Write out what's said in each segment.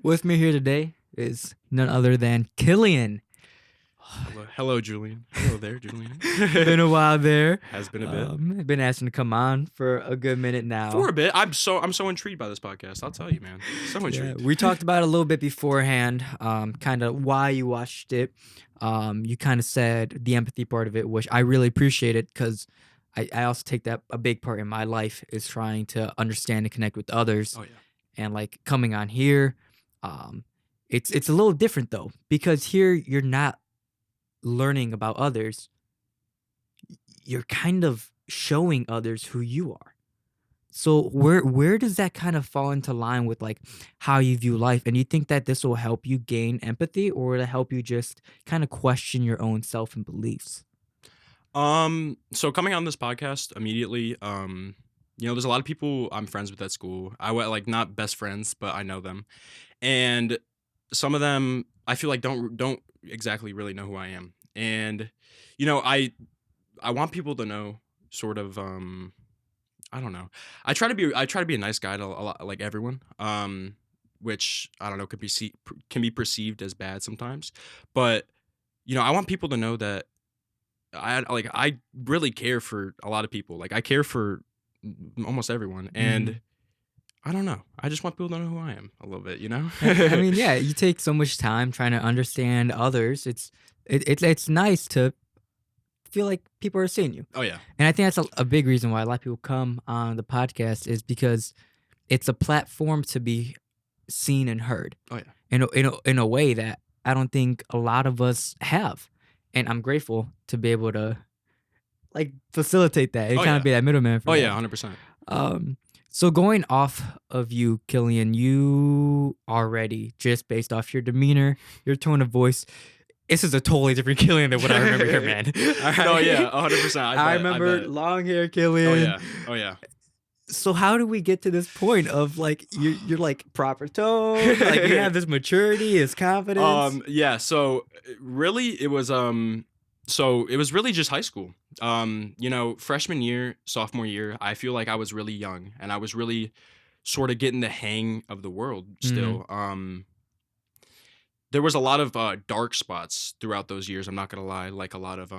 With me here today is none other than Killian. Hello, Julian. Hello there, Julian. Been a while there. Has been a bit. Been asking to come on for a good minute now. For a bit. I'm so intrigued by this podcast. I'll tell you, man. So intrigued. We talked about it a little bit beforehand. Kind of why you watched it. You kind of said the empathy part of it, which I really appreciated because I also take that a big part in my life is trying to understand and connect with others. Oh yeah. And like coming on here, it's a little different though because here you're not learning about others. You're kind of showing others who you are. So where does that kind of fall into line with like how you view life? And you think that this will help you gain empathy or to help you just kind of question your own self and beliefs? So coming on this podcast immediately, there's a lot of people I'm friends with at school. I went like not best friends, but I know them. And some of them I feel like don't exactly really know who I am. And I want people to know sort of I don't know. I try to be a nice guy to a lot, like everyone. Which I don't know can be perceived as bad sometimes. But I want people to know that I really care for a lot of people. Like I care for almost everyone. And I don't know. I just want people to know who I am a little bit, I mean, yeah, you take so much time trying to understand others. It's nice to feel like people are seeing you. Oh yeah. And I think that's a big reason why a lot of people come on the podcast is because it's a platform to be seen and heard. Oh yeah. In a way that I don't think a lot of us have. And I'm grateful to be able to like facilitate that and kind of be that middleman for Oh that. yeah, 100%. So going off of you, Killian, you already, just based off your demeanor, your tone of voice, this is a totally different Killian than what I remember here, man. All right. Oh yeah, 100%. I remember long hair Killian. Oh yeah. So how do we get to this point of like you're like proper tone, like you have this maturity, this confidence? Yeah. So really, it was really just high school. Freshman year, sophomore year, I feel like I was really young and I was really sort of getting the hang of the world still. There was a lot of dark spots throughout those years. I'm not gonna lie, like a lot of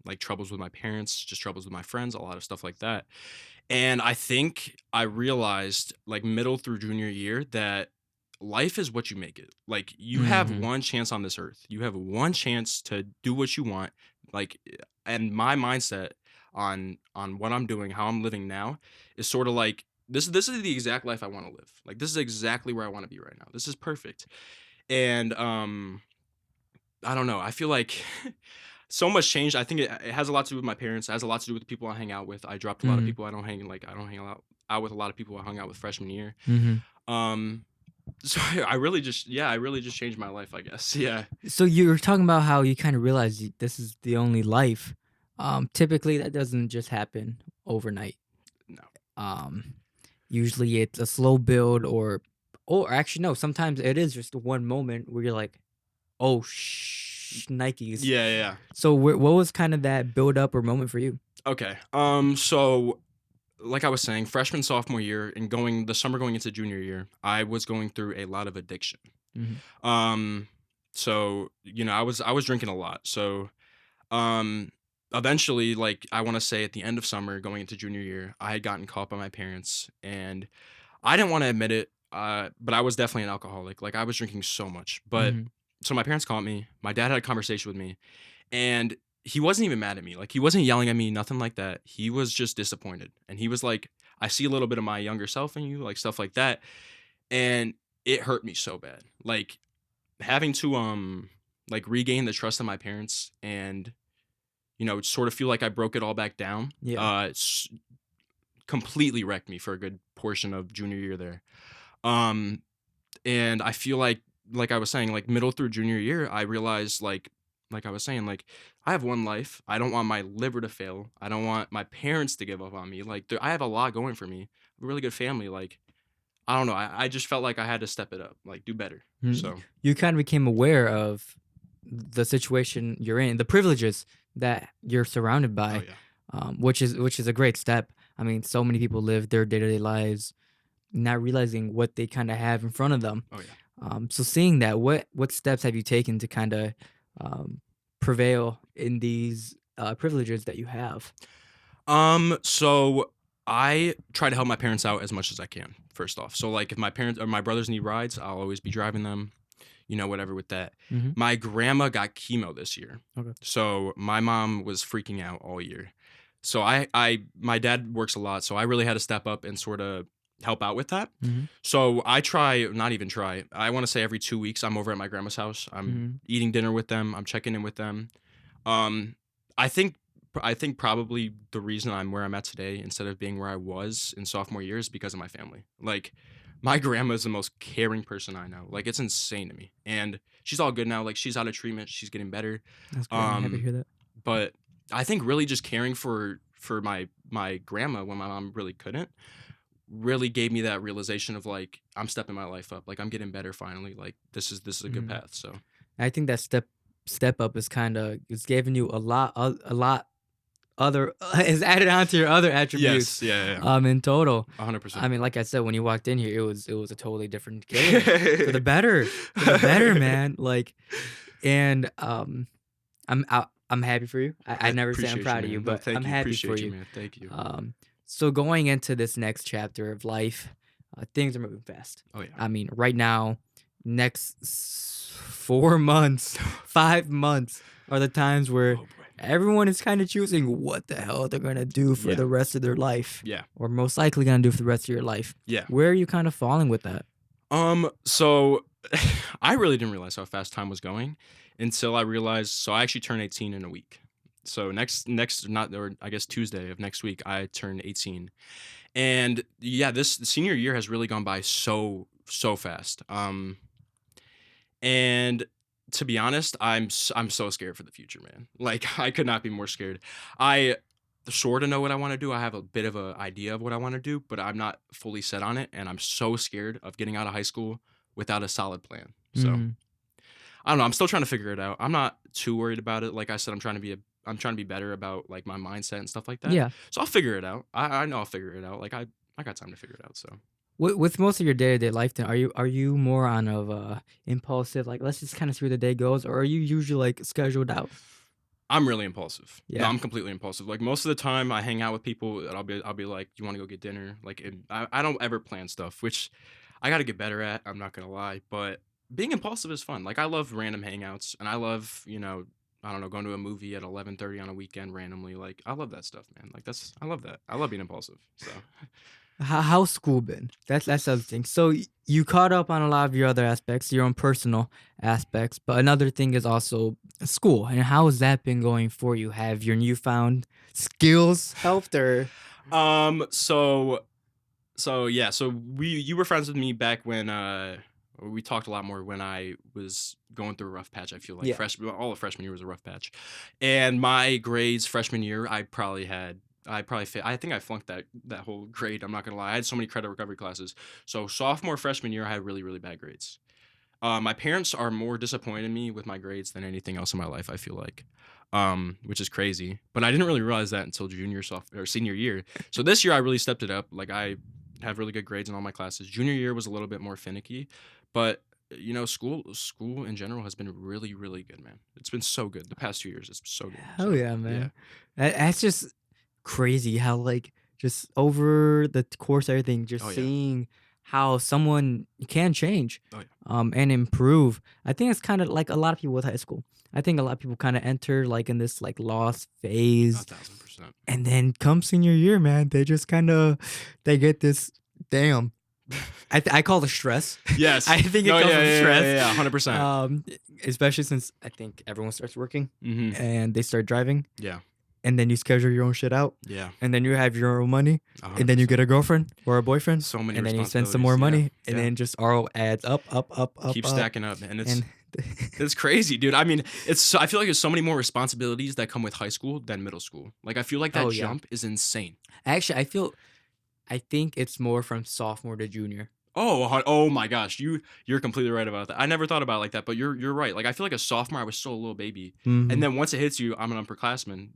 like troubles with my parents, just troubles with my friends, a lot of stuff like that. And I think I realized like middle through junior year that life is what you make it. Like you have one chance on this earth. You have one chance to do what you want. Like, and my mindset on what I'm doing, how I'm living now is sort of like this is the exact life I want to live. Like this is exactly where I want to be right now. This is perfect. And I don't know. I feel like so much changed. I think it has a lot to do with my parents. It has a lot to do with the people I hang out with. I dropped a lot of people. I don't hang out with a lot of people I hung out with freshman year. So I really just changed my life, I guess. Yeah. So you were talking about how you kind of realized this is the only life. Typically that doesn't just happen overnight. No. Usually it's a slow build or actually no, sometimes it is just one moment where you're like, oh Nikes. Yeah. So what was kind of that build up or moment for you? Okay. So like I was saying, freshman, sophomore year, and the summer going into junior year, I was going through a lot of addiction. So I was drinking a lot. So, eventually, like I want to say at the end of summer going into junior year, I had gotten caught by my parents, and I didn't want to admit it, but I was definitely an alcoholic. Like I was drinking so much, but. So my parents caught me. My dad had a conversation with me, and he wasn't even mad at me. Like he wasn't yelling at me, nothing like that. He was just disappointed, and he was like, "I see a little bit of my younger self in you," like stuff like that, and it hurt me so bad. Like having to like regain the trust of my parents, and sort of feel like I broke it all back down. Yeah. It's completely wrecked me for a good portion of junior year there. And I feel like I was saying, like middle through junior year, I realized like I was saying, like I have one life. I don't want my liver to fail. I don't want my parents to give up on me. Like I have a lot going for me. A really good family. Like I don't know. I just felt like I had to step it up, like do better. So you kind of became aware of the situation you're in, the privileges that you're surrounded by, which is a great step. I mean, so many people live their day-to-day lives not realizing what they kind of have in front of them. So seeing that, what steps have you taken to kinda, um, prevail in these, privileges that you have? So I try to help my parents out as much as I can, first off. So like if my parents or my brothers need rides, I'll always be driving them, whatever with that. Mhm. My grandma got chemo this year. Okay. So my mom was freaking out all year. So my dad works a lot, so I really had to step up and sort of help out with that. Mhm. So I try, not even try. I want to say every 2 weeks I'm over at my grandma's house. I'm Mhm. eating dinner with them. I'm checking in with them. Um, I think I think probably the reason I'm where I'm at today instead of being where I was in sophomore year is because of my family. Like my grandma is the most caring person I know. Like it's insane to me. And she's all good now. Like she's out of treatment. She's getting better. That's great, I'm happy to Um, hear that. but I think really just caring for my grandma when my mom really couldn't really gave me that realization of like I'm stepping my life up. Like I'm getting better finally. Like this is a good Mhm. path. So I think that step up is kinda it's giving you a lot other is added on to your other attributes, yes, yeah, yeah, yeah. in total. I 100%. mean, like I said, when you walked in here, it was a totally different game for the better, man, like, and, I'm happy for you. I I never say I'm appreciate you, proud of you, man. No, but I'm thank you. happy for Appreciate you, you. man. Thank you. So going into this next chapter of life, things are moving fast. Oh yeah. I mean, right now, next 4 months, 5 months are the times where Oh boy. everyone is kind of choosing what the hell they're gonna do for Yeah. the rest of their life, Yeah. or most likely gonna do for the rest of your life. Yeah. Where are you kind of falling with that? So I really didn't realize how fast time was going until I realized so I actually turn 18 in a week. So next not or I guess Tuesday of next week I turn 18. And yeah, this senior year has really gone by so fast. And to be honest, I'm so scared for the future, man. Like I could not be more scared. I sort of know what I want to do. I have a bit of an idea of what I want to do, but I'm not fully set on it, and I'm so scared of getting out of high school without a solid plan. So Mhm. I don't know. I'm still trying to figure it out. I'm not too worried about it. Like I said, I'm trying to be better about like my mindset and stuff like that. Yeah. So I'll figure it out. I know I'll figure it out. Like I got time to figure it out. So With most of your day-to-day life then, are you more on of, impulsive, like, "Let's just kinda see where the day goes," or are you usually, like, scheduled out? I'm really impulsive. No, Yeah. I'm completely impulsive. Like most of the time, I hang out with people, and I'll be like, "Do you want to go get dinner?" Like, and I don't ever plan stuff, which I got to get better at. I'm not gonna lie, but being impulsive is fun. Like I love random hangouts, and I love I don't know going to a movie at 11:30 on a weekend randomly. Like I love that stuff, man. Like I love that. I love being impulsive. So How's school been? That's the other thing. So you caught up on a lot of your other aspects, your own personal aspects, but another thing is also school. And how has that been going for you? Have your newfound skills helped or so yeah, so you were friends with me back when we talked a lot more when I was going through a rough patch. I feel like yeah. freshman all of freshman year was a rough patch. And my grades freshman year, I think I flunked that whole grade. I'm not gonna lie. I had so many credit recovery classes. So sophomore, freshman year, I had really, really bad grades. My parents are more disappointed in me with my grades than anything else in my life, I feel like. Which is crazy. But I didn't really realize that until junior, sophomore, or senior year. So this year I really stepped it up. Like I have really good grades in all my classes. Junior year was a little bit more finicky, but school in general has been really, really good, man. It's been so good. The past 2 years, it's so good. Hell So yeah, yeah. man. That's just crazy how like just over the course of everything, just Oh yeah. seeing how someone can change Oh yeah. and improve. I think it's kind of like a lot of people with high school. I think a lot of people kind of enter like in this like lost A phase. thousand percent. And then come senior year, man, they just kinda they get this damn. I call it stress. Yes. I think it No, comes yeah, from yeah, yeah, stress, yeah, yeah, 100%. um, especially since I think everyone starts working Mhm. and they start driving, Yeah. and then you schedule your own shit out, Yeah. and then you have your own money, and then you 100%. get a girlfriend or a boyfriend, So many and then you spend some more responsibilities. Yeah. money, and Yeah. then just all adds Keep up, stacking up, and and it's crazy, dude. I mean, I feel like there's so many more responsibilities that come with high school than middle school. Like I feel like that oh, yeah. jump is insane. Actually, I think it's more from sophomore to junior. Oh my gosh, you're completely right about that. I never thought about it like that, but you're right. Like I feel like a sophomore, I was still a little baby, and Mhm. then once it hits you, I'm an upperclassman.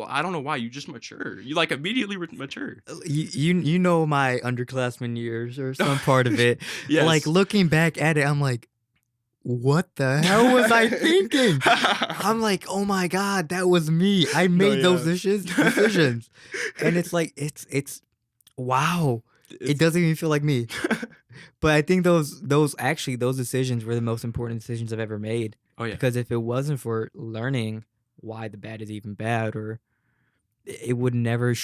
I don't know why you just mature. You like immediately mature. You know my underclassmen years or some part of it. Like Yes. looking back at it, I'm like, what the hell was I thinking? I'm like, oh my God, that was me. I No, made those yeah. decisions. And it's like, it's wow. It It's doesn't even feel like me. But I think those decisions were the most important decisions I've ever made. Oh, yeah. Because if it wasn't for learning why the bad is even bad, or it would never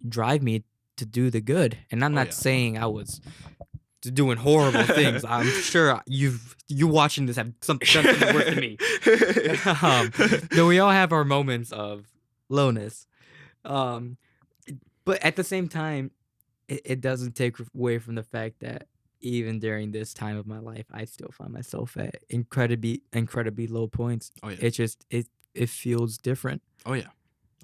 drive me to do the good. And I'm Oh, not yeah. saying I was doing horrible things. I'm sure you watching this have done something worse than me. um, though we all have our moments of lowness. Um, but at the same time, it doesn't take away from the fact that even during this time of my life, I still find myself at incredibly low points. Oh, yeah. It just it feels different, Oh, yeah.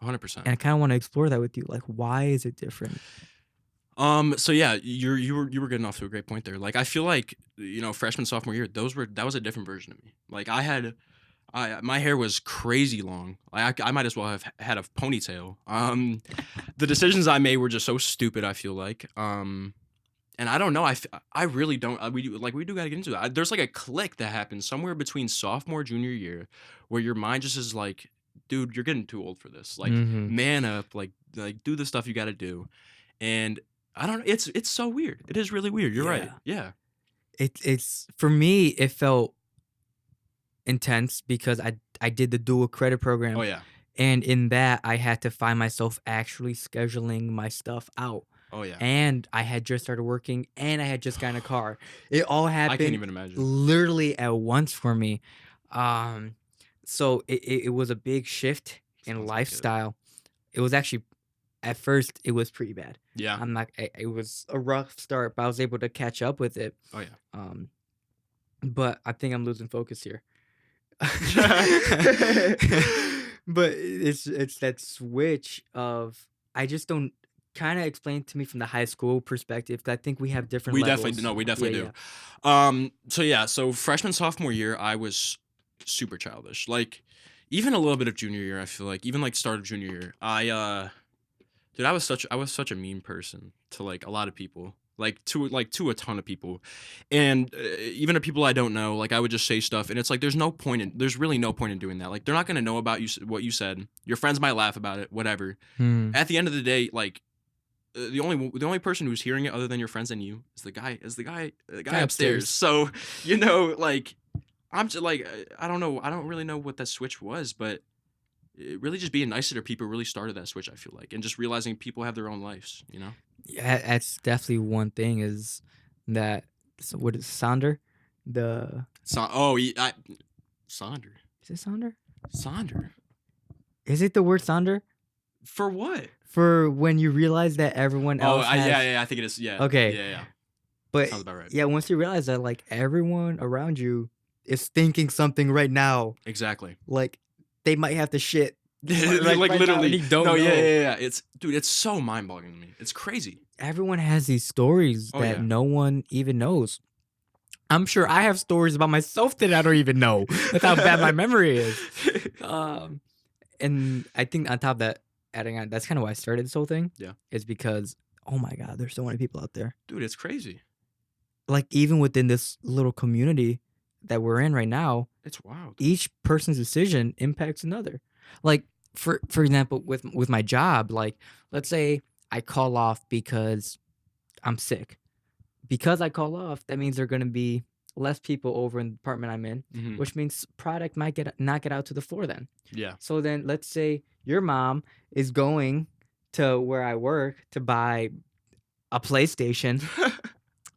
100%. and I kind of want to explore that with you. Like, why is it different? So yeah, you were getting off to a great point there. Like I feel like freshman sophomore year, that was a different version of me. Like I my hair was crazy long. I might as well have had a ponytail. The decisions I made were just so stupid. I feel like. And I don't know. I really don't. We do gotta get into that. There's like a click that happens somewhere between sophomore junior year, where your mind just is like, dude, you're getting too old for this. Like, Hmm. man up. Like do the stuff you got to do. And I don't know. It's so weird. It is really weird. You're right. Yeah, Yeah. it's for me. It felt intense because I did the dual credit Oh program, yeah. and in that I had to find myself actually scheduling my stuff out. Oh yeah. And I had just started working, and I had just gotten a car. It all I can't happened even imagine. literally at once for me. Um, so it was a big shift in Sounds like it. lifestyle. It was actually at first it was pretty bad. Yeah. I'm not. It was a rough start, but I was able to catch up with it. Oh yeah. Um, but I think I'm losing focus here. But it's that switch of I just don't kind of explain to me from the high school perspective 'cause I think we have different We definitely levels. no, we Yeah, definitely yeah. do. So yeah, so freshman sophomore year, I was super childish. Like even a little bit of junior year, I feel like even like start of junior year, dude, I was such a mean person to like a lot of people. Like to a ton of people, and even to people I don't know. Like I would just say stuff, and it's like there's really no point in doing that. Like they're not gonna know about what you said. Your friends might laugh about it, whatever. Hmm. At the end of the day, like the only person who's hearing it other than your friends and you is the guy Guy upstairs. upstairs. So like I'm just like I don't know. I don't really know what that switch was, but really just being nicer to people really started that switch. I feel like, and just realizing people have their own lives. Yeah, that's definitely one thing is that so what is Sonder? The So Sonder, is it Sonder? Sonder Is it the word Sonder? for what? For when you realize that everyone Oh, else has yeah, I think it is. Yeah, okay. yeah, yeah. But Sounds about right. yeah, once you realize that like everyone around you is thinking something right now, Exactly. like they might have to shit like Like right now and literally. you don't No, yeah, know. yeah, yeah. It's so mind-boggling to me. It's crazy. Everyone has these stories Oh that yeah. no one even knows. I'm sure I have stories about myself that I don't even know. That's how bad my memory is. Um, and I think on top of that, adding on, that's kind of why I started this whole thing. Yeah. Is because oh my god, there's so many people out there. Dude, it's crazy. Like even within this little community that we're in right now, It's wild. each person's decision impacts another. Like for example, with my job, like let's say I call off because I'm sick. Because I call off, that means there are gonna be less people over in the department I'm in, Hmm. which means product might not get out to the floor then. Yeah. So then let's say your mom is going to where I work to buy a PlayStation,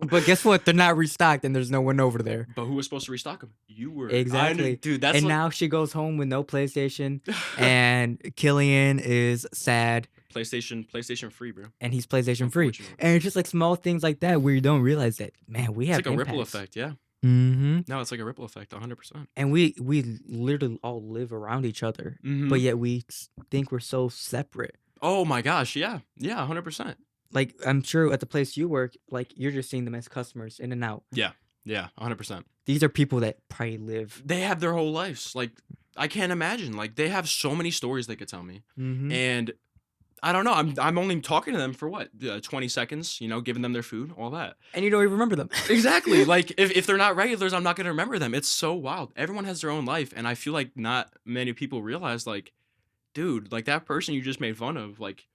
but guess what? They're not restocked and there's no one over there. But who was supposed to restock them? You were. I knew, Exactly. dude. That's And like now she goes home with no PlayStation, and Killian is sad, PlayStation free, bro. and he's PlayStation free. Unfortunately, And it's just like small things like that where you don't realize that, man, we it's have like a ripple impacts. effect. Yeah. Mm-hmm. No, it's like a ripple effect. 100%. And we literally all live around each other, but yet we think we're so separate. Oh my gosh. Yeah. Yeah. 100%. Like I'm sure at the place you work, like you're just seeing them as customers in and out. Yeah. Yeah. 100%. These are people that probably live. They have their whole lives. Like I can't imagine. Like they have so many stories they could tell me, Mm-hmm. and I don't know. I'm only talking to them for what, 20 seconds, giving them their food, all that. And you don't even remember them. Exactly. Like if they're not regulars, I'm not gonna remember them. It's so wild. Everyone has their own life, and I feel like not many people realize, like, dude, like that person you just made fun of, like,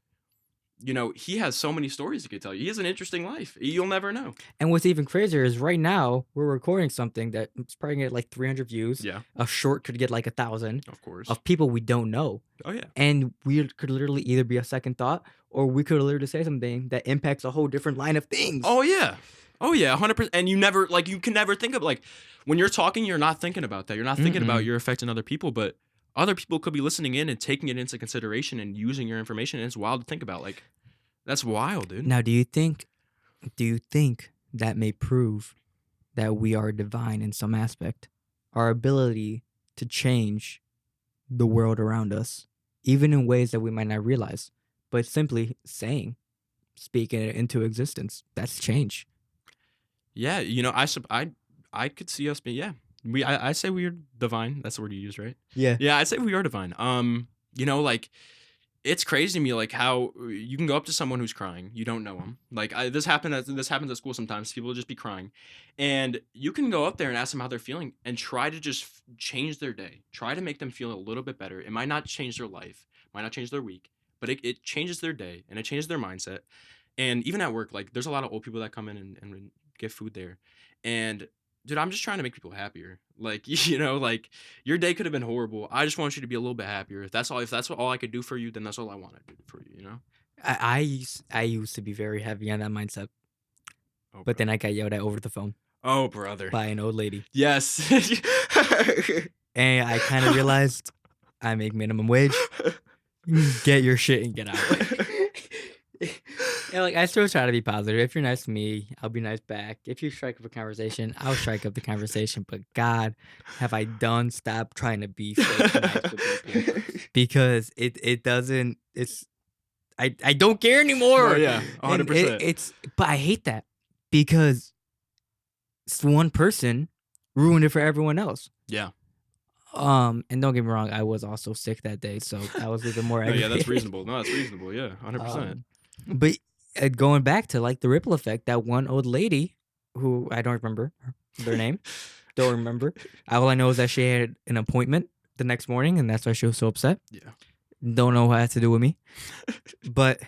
he has so many stories he could tell you. He has an interesting life. You'll never know. And what's even crazier is right now we're recording something that it's probably gonna get like 300 views. Yeah, A short could get like 1,000 of course. of people we don't know. Oh yeah. And we could literally either be a second thought or we could literally say something that impacts a whole different line of things. Oh yeah. Oh yeah, 100%. And you can never think of, like, when you're talking, you're not thinking about that. You're not thinking about Mm-mm. you're affecting other people, but other people could be listening in and taking it into consideration and using your information. And it's wild to think about. Like, that's wild, dude. Now, do you think that may prove that we are divine in some aspect? Our ability to change the world around us, even in ways that we might not realize, but simply speaking it into existence. That's change. Yeah, I could see us being, yeah. I say we are divine. That's the word you use, right? Yeah. Yeah, I'd say we are divine. Like, it's crazy to me, like, how you can go up to someone who's crying. You don't know them. Like, this happens at school sometimes. People will just be crying, and you can go up there and ask them how they're feeling, and try to just change their day. Try to make them feel a little bit better. It might not change their life, might not change their week, but it changes their day and it changes their mindset. And even at work, like, there's a lot of old people that come in and get food there, and dude, I'm just trying to make people happier. Like, like, your day could have been horrible. I just want you to be a little bit happier. If that's all I could do for you, then that's all I want to do for you. I used to be very heavy on that mindset, Oh, but then brother. I got yelled at over the phone Oh, brother. by an old lady, Yes. and I kind of realized I make minimum wage. Get your shit and get out. Yeah, like I still try to be positive. If you're nice to me, I'll be nice back. If you strike up a conversation, I'll strike up the conversation. But God, have I done stop trying to be fake nice with people because it doesn't. I don't care No, anymore. yeah, And 100%. but I hate that because one person ruined it for everyone else. Yeah. And don't get me wrong, I was also sick that day, so I was even more No, yeah, that's aggravated. reasonable. No, that's reasonable. Yeah, 100%. But going back to like the ripple effect, that one old lady who I don't remember their name, don't remember. All I know is that she had an appointment the next morning, and that's why she was so upset. Yeah. Don't know what it has to do with me, but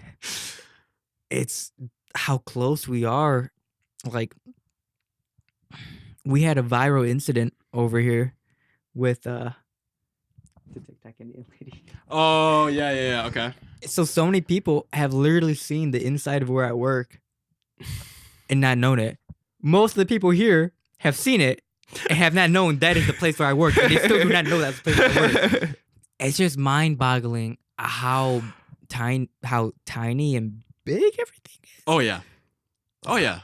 it's how close we are. Like we had a viral incident over here with the TikTok Indian lady. Oh, yeah, yeah, yeah. Okay. So many people have literally seen the inside of where I work and not known it. Most of the people here have seen it and have not known that is the place where I work, and they still do not know that's the place where I work. It's just mind-boggling how tiny and big everything is. Oh yeah. Oh yeah.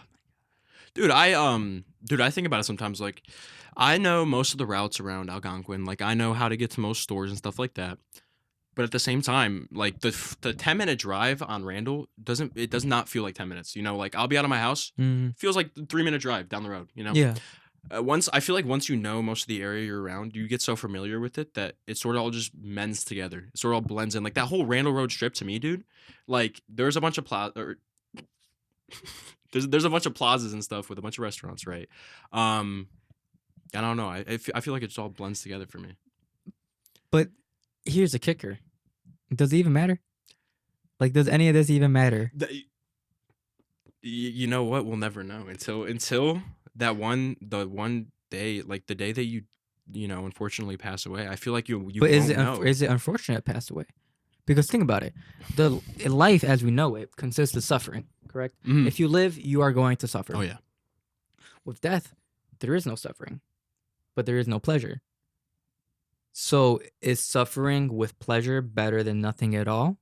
Dude, I think about it sometimes. Like, I know most of the routes around Algonquin. Like, I know how to get to most stores and stuff like that. But at the same time, like, the 10-minute drive on Randall does not feel like 10 minutes. Like, I'll be out of my house, feels like the 3-minute drive down the road. Yeah. I feel like once you know most of the area you're around, you get so familiar with it that it sort of all just mends together. It sort of all blends in. Like, that whole Randall Road strip to me, dude. Like, there's a bunch of there's a bunch of plazas and stuff with a bunch of restaurants, right? I don't know. I feel like it just all blends together for me. But here's the kicker. Does it even matter? Like, does any of this even matter? You know what? We'll never know until the one day, like the day that you unfortunately pass away. I feel like you But won't know. is it unfortunate it passed away? Because think about it. The life as we know it consists of suffering, correct? Mhm. If you live, you are going to suffer. Oh yeah. With death, there is no suffering, but there is no pleasure. So is suffering with pleasure better than nothing at all?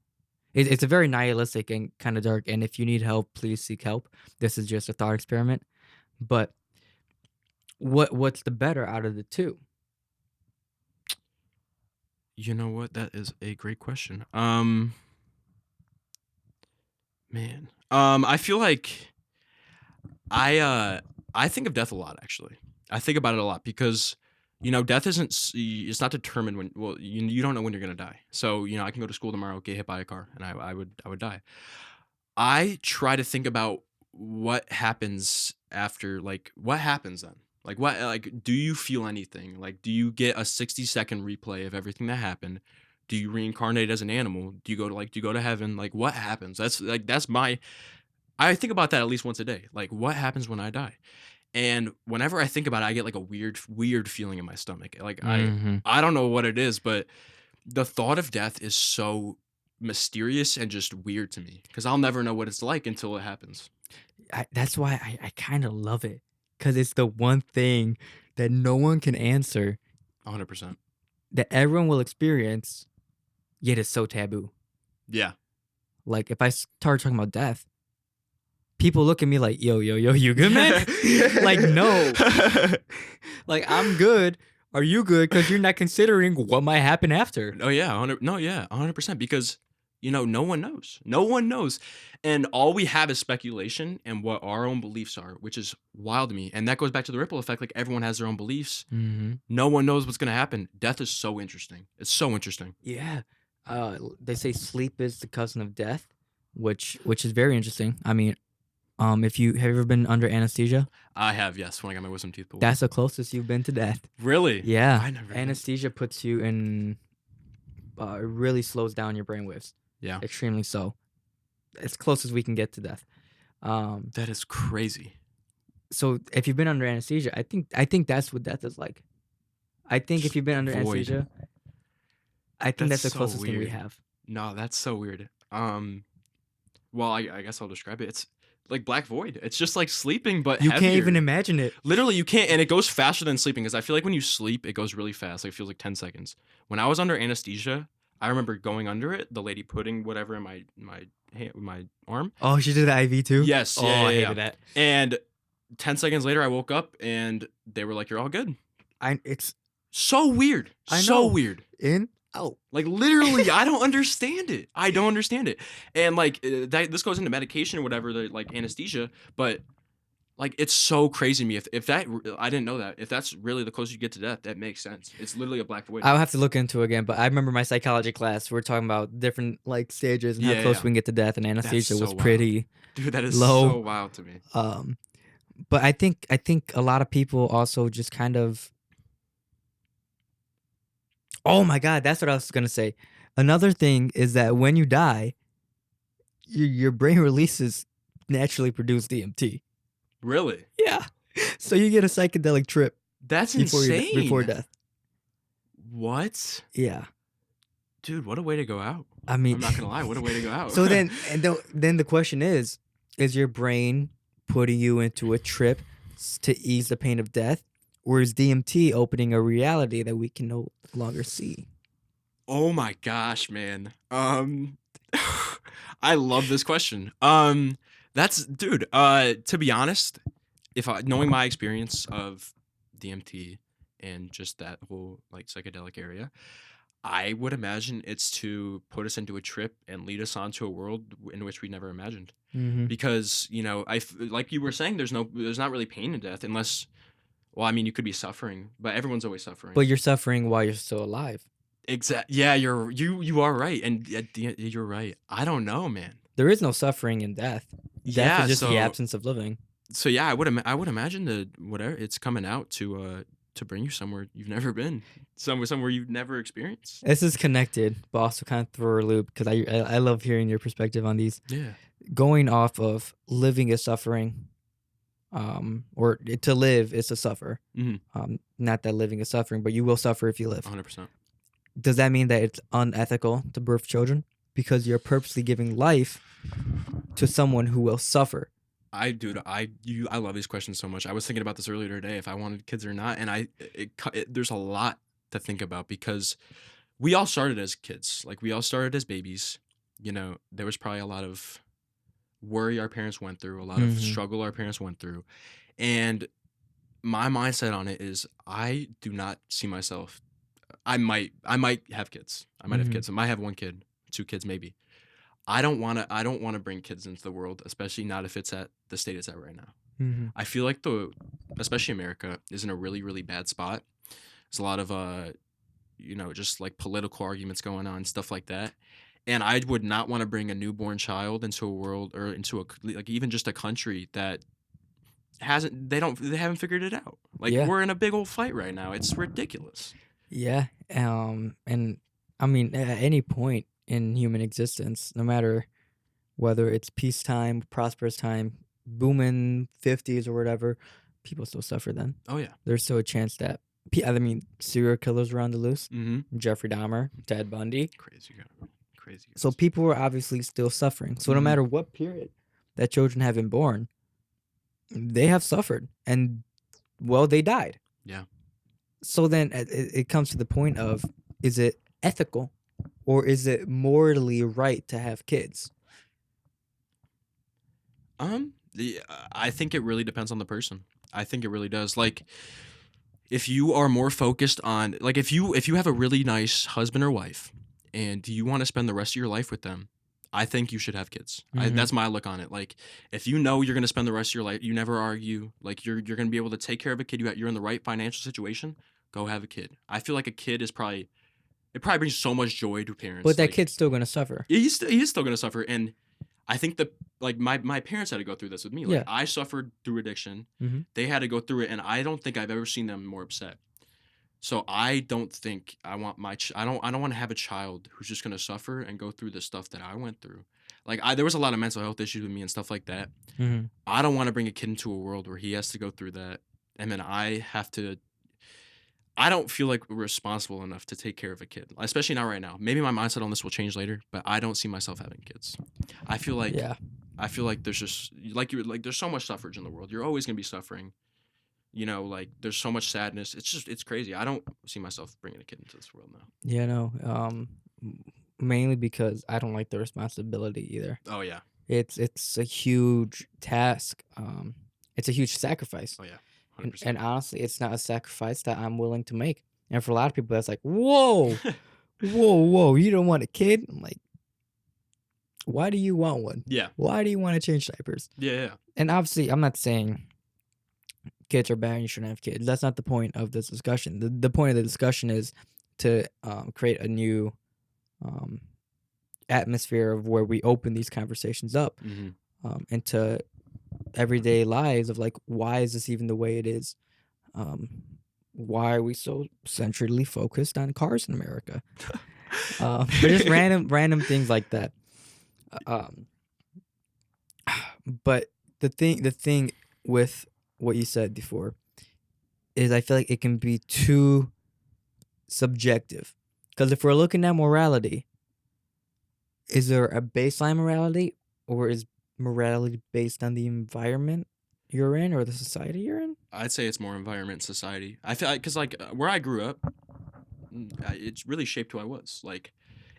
It's a very nihilistic and kind of dark. And if you need help, please seek help. This is just a thought experiment. But what's the better out of the two? You know what? That is a great question. Man. I feel like I think of death a lot, actually. I think about it a lot because death isn't it's not determined when, well, you don't know when you're gonna die. So, I can go to school tomorrow, get hit by a car, and I would die. I try to think about what happens after, like, what happens then? Like, do you feel anything? Like, do you get a 60-second replay of everything that happened? Do you reincarnate as an animal? Do you go to heaven? Like, what happens? That's my I think about that at least once a day. Like, what happens when I die? And whenever I think about it, I get like a weird feeling in my stomach. Like, Mhm. I don't know what it is, but the thought of death is so mysterious and just weird to me because I'll never know what it's like until it happens. That's why I kinda love it, cause it's the one thing that no one can answer, 100%. that everyone will experience, yet it's so taboo. Yeah. Like, if I start talking about death, people look at me like, "Yo, yo, yo, you good, man?" Like, no. Like, I'm good. Are you good? Because 'Cause you're not considering what might happen after. Oh yeah, 100 no, yeah, 100% because no one knows. No one knows. And all we have is speculation and what our own beliefs are, which is wild to me. And that goes back to the ripple effect, like everyone has their own beliefs. Mhm. No one knows what's going to happen. Death is so interesting. It's so interesting. Yeah. They say sleep is the cousin of death, which is very interesting. I mean, if you have you ever been under anesthesia? I have, yes, when I got my wisdom teeth pulled. That's the closest you've been to death. Really? Yeah. I never been. Anesthesia puts you in it really slows down your brainwaves. Yeah. Extremely so. As close as we can get to death. Um, That is crazy. so if you've been under anesthesia, I think that's what death is like. I think if Just you've been under void. anesthesia, I think That's that's the so closest thing we weird. have. No, that's so weird. Well, I guess I'll describe it. It's like black void. It's just like sleeping, but You can't even heavier. imagine it. Literally, you can't, and it goes faster than sleeping because I feel like when you sleep, it goes really fast. Like it feels like 10 seconds. When I was under anesthesia, I remember going under it, the lady putting whatever in my hand, my arm. Oh, she did the IV too? Yes, Oh, yeah, I yeah, yeah. hated that. And 10 seconds later, I woke up and they were like, "You're all good." It's So weird. I So know. weird. In, out. Like literally, I don't understand it. I don't understand it. And like this goes into medication or whatever, like anesthesia, but like it's so crazy to me. If that I didn't know that. If that's really the closest you get to death, that makes sense. It's literally a black void. I'll have to look into it again, but I remember my psychology class, we're talking about different, like, stages and how Yeah, close yeah. we can get to death, and That's anesthesia so was wild. pretty Dude, that is so low. wild to me. Um, but I think a lot of people also just kind of oh my god, that's what I was gonna say. Another thing is that when you die, your brain releases naturally produced DMT. Really? Yeah. So you get a psychedelic trip That's before insane. death. What? Yeah. Dude, what a way to go out. I mean, I'm not gonna lie, what a way to go out. so then the question is your brain putting you into a trip to ease the pain of death, or is DMT opening a reality that we can no longer see? Oh my gosh, man. I love this question. That's dude, to be honest, if I knowing my experience of DMT and just that whole like psychedelic area, I would imagine it's to put us into a trip and lead us onto a world in which we never imagined. Mhm. Because, like you were saying, there's not really pain in death unless, well, I mean, you could be suffering, but everyone's always But suffering. you're suffering while you're still alive. Yeah, you are right, and you're right. I don't know, man. There is no suffering in death. Death is Yeah, just the absence of living. yeah, I would imagine that whatever it's coming out to bring you somewhere you've never been, somewhere you've never experienced. This is connected, but also kind of through a loop because I love hearing your perspective on these. Yeah, Going off of living is suffering, or to live is to suffer. hmm, Not that living is suffering, but you will suffer if you live. 100%. Does that mean that it's unethical to birth children because you're purposely giving life to someone who will suffer? Dude, I love these questions so much. I was thinking about this earlier today, if I wanted kids or not, and there's a lot to think about because we all started as kids, like we all started as babies. There was probably a lot of worry our parents went through, a lot of Hmm. struggle our parents went through, and my mindset on it is I do not see myself. I might have kids. I might have Hmm. kids. I might have one kid, two kids, maybe. I don't want to bring kids into the world, especially not if it's at the state it's at right now. Hmm. I feel like especially America is in a really, really bad spot. There's a lot of just like political arguments going on, stuff like that. And I would not want to bring a newborn child into a world or into like even just a country that they haven't figured it out. Like Yeah. we're in a big old fight right now. It's ridiculous. Yeah. And I mean, at any point in human existence, no matter whether it's peacetime, prosperous time, booming 50s or whatever, people still suffer then. Oh yeah. There's still a chance that, I mean, serial killers were on the loose, Mm-hmm. Jeffrey Dahmer, Ted Bundy. Crazy guy. Crazy So guys. people were obviously still suffering. So no Mhm. matter what period that children have been born, they have suffered and, well, they died. Yeah. So then it comes to the point of, is it ethical or is it morally right to have kids? I think it really depends on the person. I think it really does. Like, if you are more focused on, like, if you have a really nice husband or wife, and you want to spend the rest of your life with them, I think you should have kids. Mhm. That's my look on it. Like, if you know you're gonna spend the rest of your life, you never argue. Like, you're gonna be able to take care of a kid. You're in the right financial situation. Go have a kid. I feel like a kid is probably it probably brings so much joy to But parents. that Like, kid's still gonna suffer. he is still gonna suffer, and I think that like my parents had to go through this with me. Like Yeah. I suffered through addiction. Mhm. They had to go through it, and I don't think I've ever seen them more upset. So I don't think I want I don't want to have a child who's just gonna suffer and go through the stuff that I went through. Like there was a lot of mental health issues with me and stuff like that. Mhm. I don't want to bring a kid into a world where he has to go through that, and then I have to. I don't feel like we're responsible enough to take care of a kid, especially not right now. Maybe my mindset on this will change later, but I don't see myself having kids. I feel like Yeah. I feel like there's just like there's so much suffrage in the world. You're always gonna be suffering. Like there's so much sadness. It's crazy. I don't see myself bringing a kid into this world now. Yeah, no. Mainly because I don't like the responsibility either. Oh yeah. It's a huge task. It's a huge sacrifice. Oh yeah. And 100%. honestly, it's not a sacrifice that I'm willing to make. And for a lot of people, that's like, whoa, whoa, you don't want a kid? I'm like, why do you want one? Yeah. Why do you want to change diapers? Yeah. And obviously, I'm not saying kids are bad and you shouldn't have kids. That's not the point of this discussion. The point of the discussion is to create a new um, atmosphere of where we open these conversations up Hmm. into everyday lives of like, why is this even the way it is? Um, why are we so centrally focused on cars in America? But just random things like that. Um, but the thing with what you said before is I feel like it can be too subjective. Because if we're looking at morality, is there a baseline morality, or is morality based on the environment you're in or the society you're in? I'd say it's more environment, society. I feel because like where I grew up, it's really shaped who I was. Like,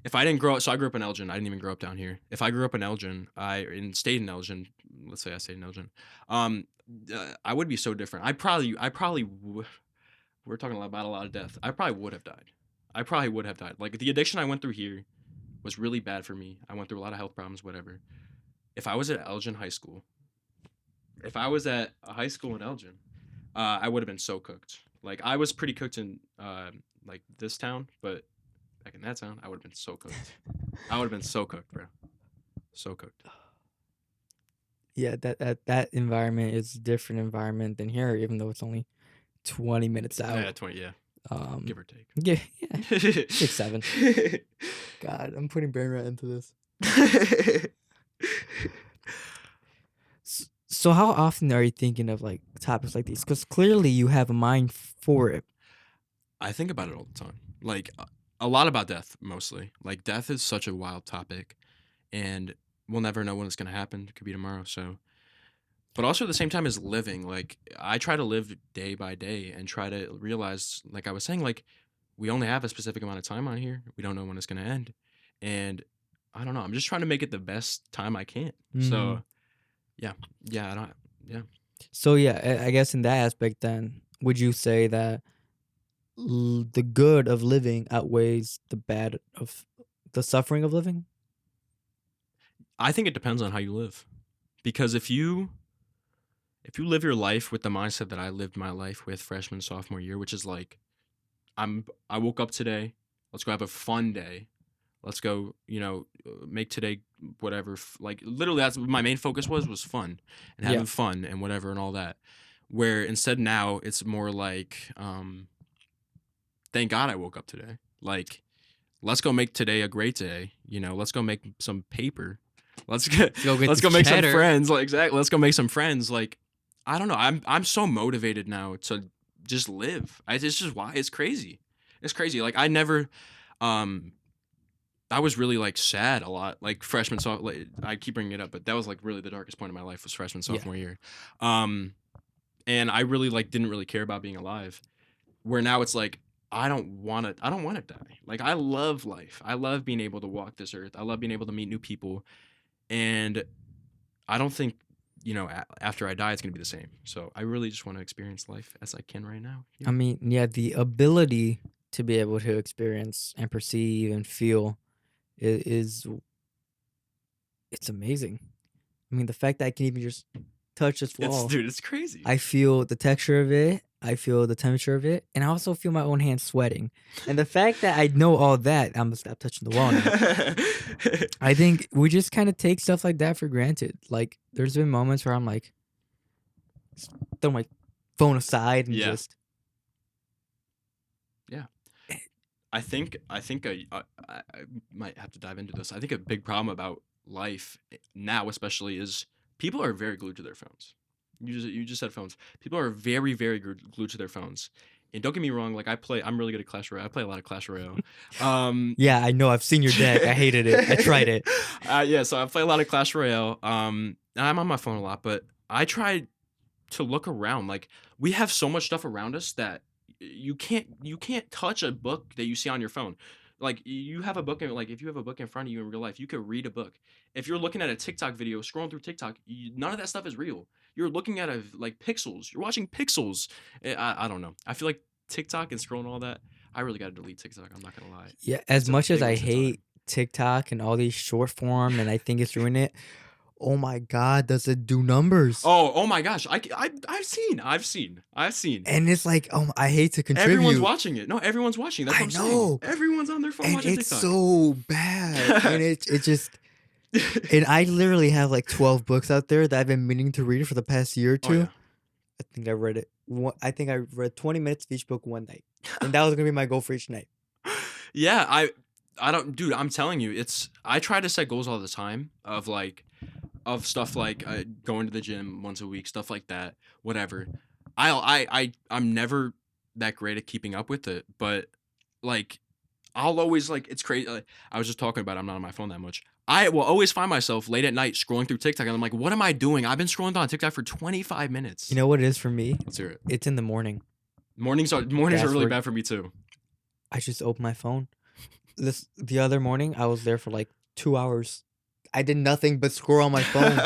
if I didn't grow up, so I grew up in Elgin. I didn't even grow up down here. If I grew up in Elgin, stayed in Elgin. Let's say I stayed in Elgin. Um, I would be so different. We're talking about a lot of death. I probably would have died. I probably would have died. Like the addiction I went through here was really bad for me. I went through a lot of health problems, whatever. If I was at Elgin High School, if I was at a high school in Elgin, I would have been so cooked. Like I was pretty cooked in like this town, but back in that town, I would have been so cooked. I would have been so cooked, bro. So cooked. Yeah, that environment is a different environment than here, even though it's only 20 minutes Yeah, out. 20, yeah, Um, give or take. yeah, 6, 7. God, I'm putting brain rot into this. So how often are you thinking of like topics like these? Because clearly you have a mind for it. I think about it all the time. Like a lot about death, mostly. Like death is such a wild topic, and we'll never know when it's gonna happen. It could be tomorrow. So, but also at the same time as living, like I try to live day by day and try to realize, like I was saying, like we only have a specific amount of time on here. We don't know when it's gonna end, and I don't know. I'm just trying to make it the best time I can. Mhm. So, yeah, yeah, I don't, yeah. So yeah, I guess in that aspect, then would you say that the good of living outweighs the bad of the suffering of living? I think it depends on how you live, because if you live your life with the mindset that I lived my life with freshman sophomore year, which is like I woke up today. Let's go have a fun day. Let's go, make today whatever. Like literally, that's what my main focus was fun and Yeah. having fun and whatever and all that. Where instead now it's more like, thank God I woke up today. Like, let's go make today a great day. Let's go make some paper. Let's get Go get let's the go make some cheddar. friends. Like exactly. Let's go make some friends. Like, I don't know. I'm so motivated now to just live. It's just why it's crazy. It's crazy. Like um I was really like sad a lot, like freshman sophomore. Like, I keep bringing it up, but that was like really the darkest point of my life was freshman Yeah. sophomore year, and I really like didn't really care about being alive. Where now it's like I don't want to die. Like I love life. I love being able to walk this earth. I love being able to meet new people, and I don't think after I die it's gonna be the same. So I really just want to experience life as I can right now. I mean, yeah, the ability to be able to experience and perceive and feel is it's amazing. I mean, the fact that I can even just touch this wall, It's crazy. I feel the texture of it, I feel the temperature of it, and I also feel my own hands sweating. And the fact that I know all that, I'm gonna stop touching the wall now. I think we just kind of take stuff like that for granted. Like, there's been moments where I'm like, throw my phone aside and Yeah. just Yeah. I think I might have to dive into this. I think a big problem about life now, especially, is people are very glued to their phones. You just said phones. People are very very glued to their phones. And don't get me wrong, like I'm really good at Clash Royale. I play a lot of Clash Royale. yeah, I know. I've seen your deck. I hated it. I tried it. Yeah, so I play a lot of Clash Royale. And I'm on my phone a lot, but I try to look around. Like we have so much stuff around us that you can't touch a book that you see on your phone. Like you have a book like if you have a book in front of you in real life, you could read a book. If you're looking at a TikTok video, scrolling through TikTok, none of that stuff is real. You're looking at like pixels. You're watching pixels. I don't know. I feel like TikTok and scrolling all that. I really got to delete TikTok. I'm not gonna lie. Yeah, as It's a much as big I waste of time. hate TikTok and all these short form and I think it's ruining it, oh my God, does it do numbers? Oh my gosh. I've seen. And it's like, I hate to Everyone's contribute. watching it. No, everyone's watching. That's what I I'm saying. know. Everyone's on their phone And watching it's TikTok. so bad. And it just, and I literally have like 12 books out there that I've been meaning to read for the past year or Oh two. yeah. I think I read it. I think I read 20 minutes of each book one night. And that was going to be my goal for each night. Yeah, I don't, dude, I'm telling you, I try to set goals all the time of stuff like going to the gym once a week, stuff like that, whatever. I'm never that great at keeping up with it, but like I'll always like it's crazy. I was just talking about I'm not on my phone that much. I will always find myself late at night scrolling through TikTok, and I'm like, what am I doing? I've been scrolling on TikTok for 25 minutes. You know what it is for me? Let's hear it. It's in the morning. Mornings are That's really where- bad for me too. I just open my phone. The other morning, I was there for like 2 hours. I did nothing but scroll on my phone,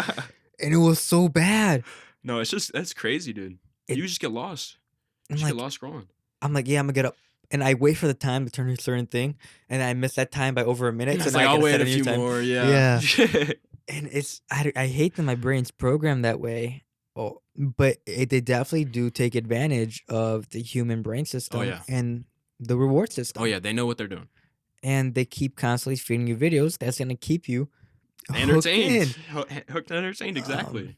and it was so bad. No, that's crazy, dude. You just get lost. You just get lost scrolling. I'm like, yeah, I'm gonna get up, and I wait for the time to turn a certain thing, and I miss that time by over a minute. It's So like now I I'll gotta wait set a new few time. more. Yeah. And it's I hate that my brain's programmed that way. Oh, but they definitely do take advantage of the human brain system yeah. and the reward system. Oh yeah, they know what they're doing. And they keep constantly feeding you videos that's gonna keep you Entertained, hooked in. hooked and entertained. Exactly.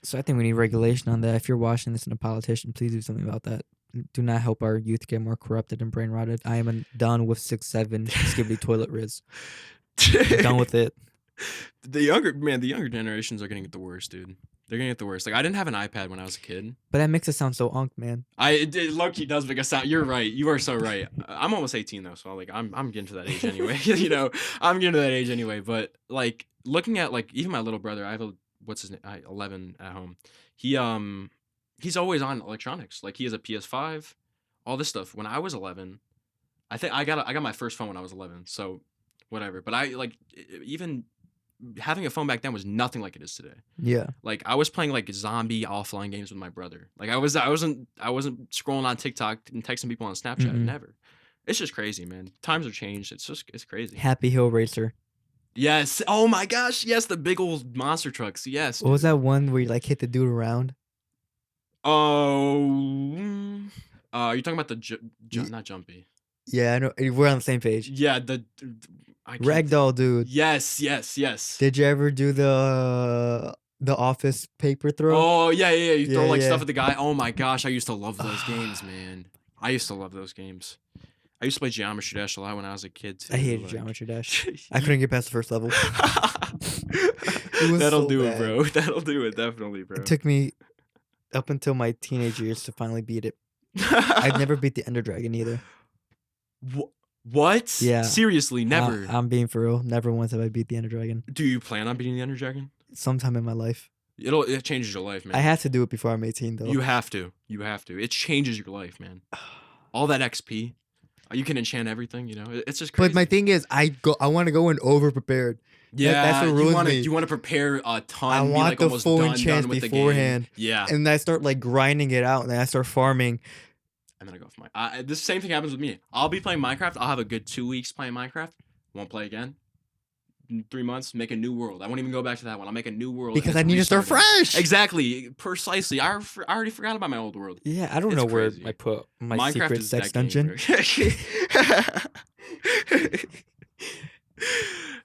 So I think we need regulation on that. If you're watching this and a politician, please do something about that. Do not help our youth get more corrupted and brain rotted. I am done with 6'7" skibbity toilet riz. I'm done with it. The younger generations are getting it the worst, dude. They're getting it the worst. Like I didn't have an iPad when I was a kid. But that makes it sound so unk, man. Low-key does make us sound. You're right. You are so right. I'm almost 18 though, so like I'm getting to that age anyway. I'm getting to that age anyway. But like looking at like even my little brother, I have what's his name? 11 at home. He's always on electronics. Like he has a PS5, all this stuff. When I was 11, I think I got my first phone when I was 11. So whatever. But I like even having a phone back then was nothing like it is today. Yeah. Like I was playing like zombie offline games with my brother. Like I wasn't scrolling on TikTok and texting people on Snapchat. Mm-mm. Never. It's just crazy, man. Times have changed. It's crazy. Happy Hill Racer. Yes. Oh my gosh. Yes, the big old monster trucks. Yes. What was that one where you like hit the dude around? Oh. You're talking about the Y- not Jumpy. Yeah, I know. We're on the same page. Yeah, I can't think. Ragdoll, dude. Yes, yes, yes. Did you ever do the office paper throw? Oh, yeah, yeah, yeah, you throw, Yeah, like, stuff yeah. at the guy. Oh my gosh, I used to love those games, man. I used to love those games. I used to play Geometry Dash a lot when I was a kid I too, hated like Geometry Dash. I couldn't get past the first level. It was That'll so do it, bad. bro. That'll do it, definitely, It bro. took me up until my teenage years to finally beat it. I've never beat the Ender Dragon either. Wh What? Yeah, Seriously, never? I'm being for real. Never once have I beat the Ender Dragon. Do you plan on beating the Ender Dragon? Sometime in my life. It changes your life, I man. have to do it before I'm 18, though. You have to. You have to. It changes your life, man. All that XP. You can enchant everything, you know? It's just But my crazy. thing is, I want to go in over prepared. That's Yeah, what ruins me. you wanna prepare a ton, I be, want like, the almost full done enchant with the game. beforehand. Yeah. And then I start like grinding it out, and then I start farming. And then I go for this same thing happens with me. I'll be playing Minecraft. I'll have a good 2 weeks playing Minecraft. Won't play again. In 3 months, make a new world. I won't even go back to that one. I'll make a new world. Because and I it's need to start restarting. fresh. Exactly. Precisely. I already forgot about my old world. Yeah, I don't It's know where crazy. I put my Minecraft secret is sex that game, dungeon. bro.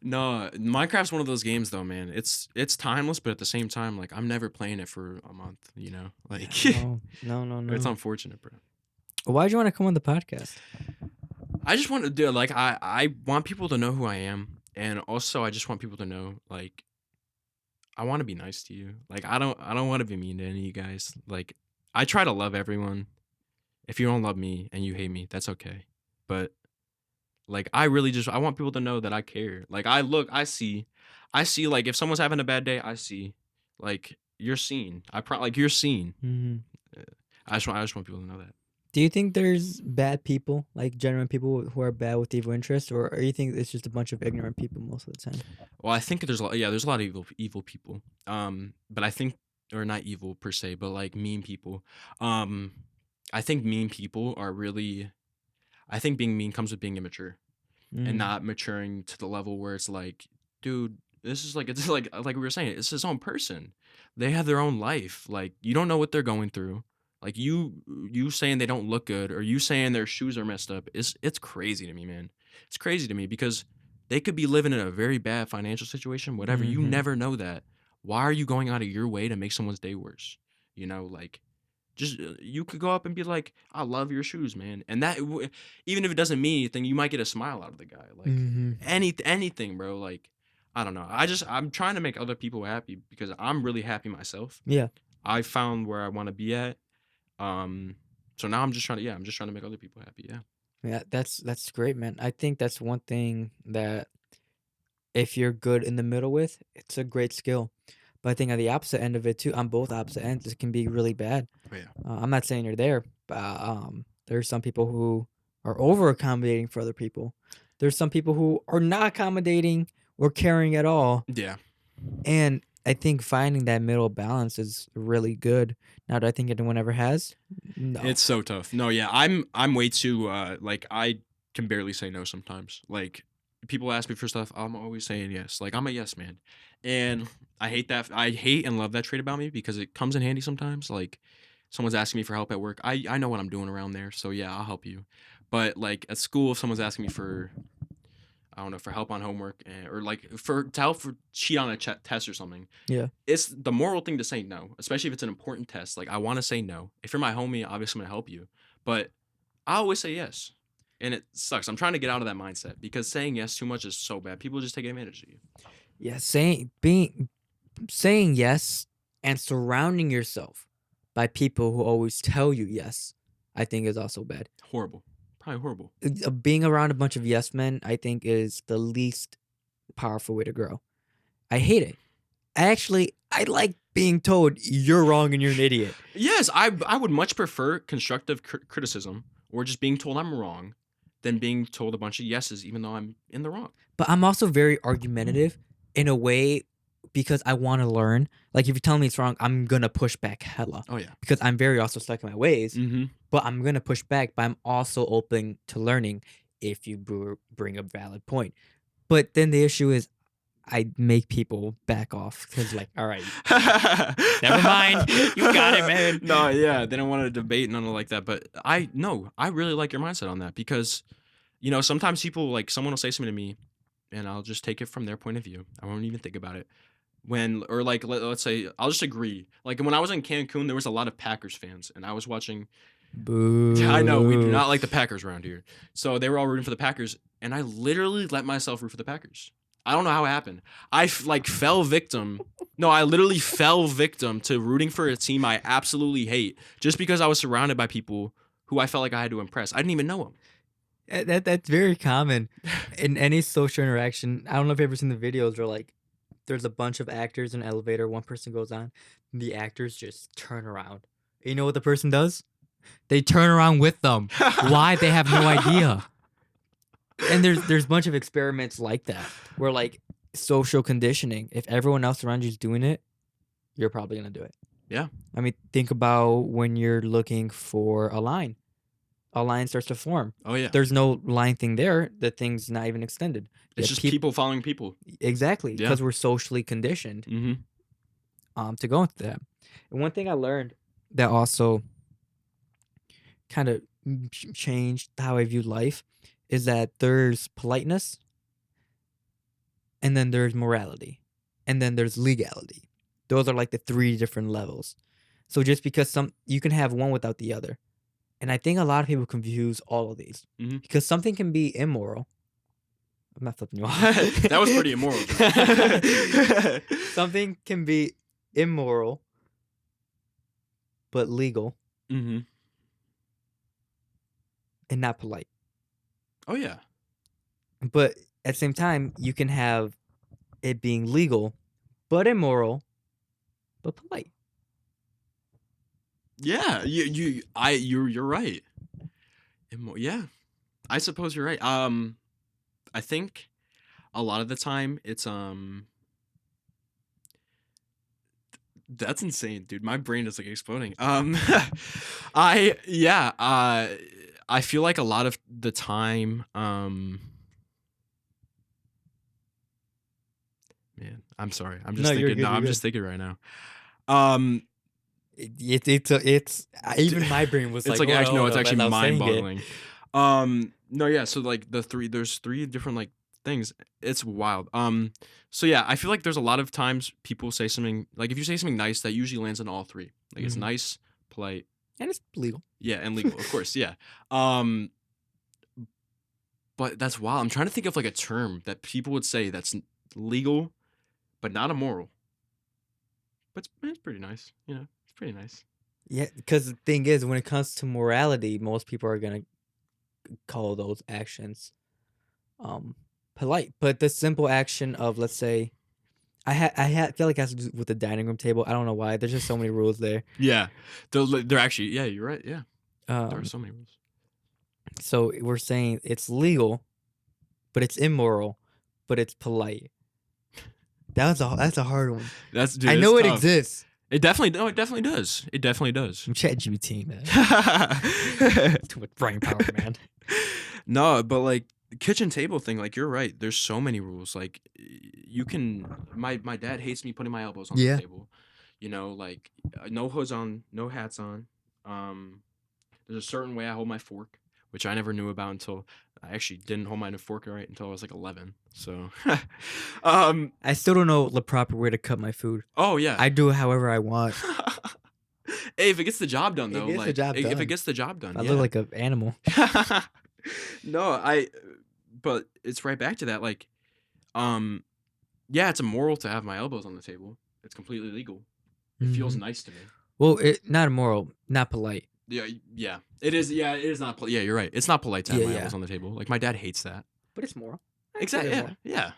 No, Minecraft's one of those games though, man. It's timeless, but at the same time, like I'm never playing it for a month, you know? Like No. it's unfortunate, bro. Why'd you want to come on the podcast? I just want to do like I want people to know who I am, and also I just want people to know like I want to be nice to you. Like I don't want to be mean to any of you guys. Like I try to love everyone. If you don't love me and you hate me, that's okay. But like I really just I want people to know that I care. Like I see like if someone's having a bad day, I see like you're seen. Like you're seen. Mm-hmm. I just want people to know that. Do you think there's bad people, like genuine people who are bad with evil interests, or you think it's just a bunch of ignorant people most of the time? Well, I think there's a lot, yeah, there's a lot of evil people. But I think or not evil per se, but like mean people. Um, I think mean people are really. I think being mean comes with being immature and Mm. not maturing to the level where it's like, dude, this is like it's like we were saying, it's his own person. They have their own life. Like you don't know what they're going through. Like you saying they don't look good or you saying their shoes are messed up. It's crazy to me, man. It's crazy to me because they could be living in a very bad financial situation, whatever. You Mm-hmm. never know that. Why are you going out of your way to make someone's day worse? You know, like just you could go up and be like, "I love your shoes, man," and even if it doesn't mean anything, you might get a smile out of the guy. Like Mm-hmm. anything, bro. Like I don't know. I'm trying to make other people happy because I'm really happy myself. Yeah. I found where I want to be at. Um, so now I'm just trying to make other people happy. Yeah. Yeah, that's great, man. I think that's one thing that if you're good in the middle with, it's a great skill. But I think on the opposite end of it too, on both opposite ends, it can be really bad. Oh yeah. I'm not saying you're there, but there's some people who are over accommodating for other people. There's some people who are not accommodating or caring at all. Yeah. And I think finding that middle balance is really good. Now, do I think anyone ever has? No. It's so tough. No, yeah, I'm way too like I can barely say no sometimes. Like people ask me for stuff, I'm always saying yes. Like I'm a yes man. And I hate that. I hate and love that trait about me because it comes in handy sometimes. Like someone's asking me for help at work. I know what I'm doing around there. So yeah, I'll help you. But like at school if someone's asking me for I don't know, for help on homework or like for to help for cheat on a test or something. Yeah. It's the moral thing to say no, especially if it's an important test. Like I want to say no. If you're my homie, obviously I'm gonna help you, but I always say yes, and it sucks. I'm trying to get out of that mindset because saying yes too much is so bad. People just take advantage of you. Yeah. Saying yes and surrounding yourself by people who always tell you yes, I think is also bad. Horrible, probably horrible. Being around a bunch of yes men, I think, is the least powerful way to grow. I hate it. I like being told you're wrong and you're an idiot. Yes, I would much prefer constructive criticism or just being told I'm wrong than being told a bunch of yeses even though I'm in the wrong. But I'm also very argumentative in a way because I want to learn. Like if you tell me it's wrong, I'm gonna push back hella Oh yeah. because I'm very also stuck in my ways. Mm-hmm. But I'm gonna push back. But I'm also open to learning if you bring a valid point. But then the issue is I make people back off because, like, all right, never mind, you got it, man. No, yeah, they don't want to debate none of like that. But I really like your mindset on that because sometimes people like someone will say something to me, and I'll just take it from their point of view. I won't even think about it. When or like let's say I'll just agree. Like when I was in Cancun, there was a lot of Packers fans, and I was watching. I know we do Boo. not like the Packers around here, so they were all rooting for the Packers, and I literally let myself root for the Packers. I don't know how it happened. Like fell victim. No, I literally fell victim to rooting for a team I absolutely hate just because I was surrounded by people who I felt like I had to impress. I didn't even know them. That's very common in any social interaction. I don't know if you've ever seen the videos where like there's a bunch of actors in an elevator. One person goes on, the actors just turn around. You know what the person does? They turn around with them. Why? They have no idea. And there's a bunch of experiments like that where like social conditioning. If everyone else around you is doing it, you're probably gonna do it. Yeah. I mean, think about when you're looking for a line. A line starts to form. Oh yeah. There's no line thing there. The thing's not even extended. It's just people following people. Exactly, Yeah. because we're socially conditioned to go into that. And one thing I learned that also kind of changed how I view life is that there's politeness, and then there's morality, and then there's legality. Those are like the three different levels. So just because you can have one without the other. And I think a lot of people confuse all of these because something can be immoral. I'm not flipping you off. That was pretty immoral. Something can be immoral, but legal and not polite. Oh, yeah. But at the same time, you can have it being legal, but immoral, but polite. Yeah, you're right. Yeah, I suppose you're right. I think a lot of the time it's that's insane, dude. My brain is like exploding. I feel like a lot of the time, man, I'm sorry. I'm just No, you're thinking. good, No, you're I'm good. just thinking right now. It's even my brain was It's like, like actually no, "Oh, it's no," actually as I was saying it. mind-boggling. No, yeah. So like there's three different like things. It's wild. So yeah, I feel like there's a lot of times people say something like if you say something nice, that usually lands on all three. Like it's Mhm. nice, polite, And it's legal. yeah, and legal, of course, yeah. But that's wild. I'm trying to think of like a term that people would say that's legal, but not immoral. But it's pretty nice. It's pretty nice. Yeah, because the thing is, when it comes to morality, most people are gonna call those actions polite. But the simple action of, let's say, feel like it has to do with the dining room table. I don't know why. There's just so many rules there. Yeah, they're actually, yeah, you're right. Yeah, there are so many rules. So we're saying it's legal, but it's immoral, but it's polite. That's a hard one. Dude, I know it tough. exists. It definitely does. It definitely does. I'm ChatGPT, man. Too much brain power, man. No, but like the kitchen table thing, like you're right. There's so many rules. Like you can. My dad hates me putting my elbows on Yeah. the table. Like no hoods on, no hats on. There's a certain way I hold my fork, which I never knew about until I actually didn't hold my fork right until I was like 11. So, I still don't know the proper way to cut my food. Oh yeah, I do it however I want. Hey, if it gets the job done, though, It gets the job if done. it gets the job done, I yeah. look like an animal. No, but it's right back to that. Like, yeah, it's immoral to have my elbows on the table. It's completely legal. It feels nice to me. Well, not immoral, not polite. Yeah, it is. Yeah, it is not. Yeah, you're right. It's not polite to have my elbows on the table. Like my dad hates that. But it's moral. Exactly. Yeah.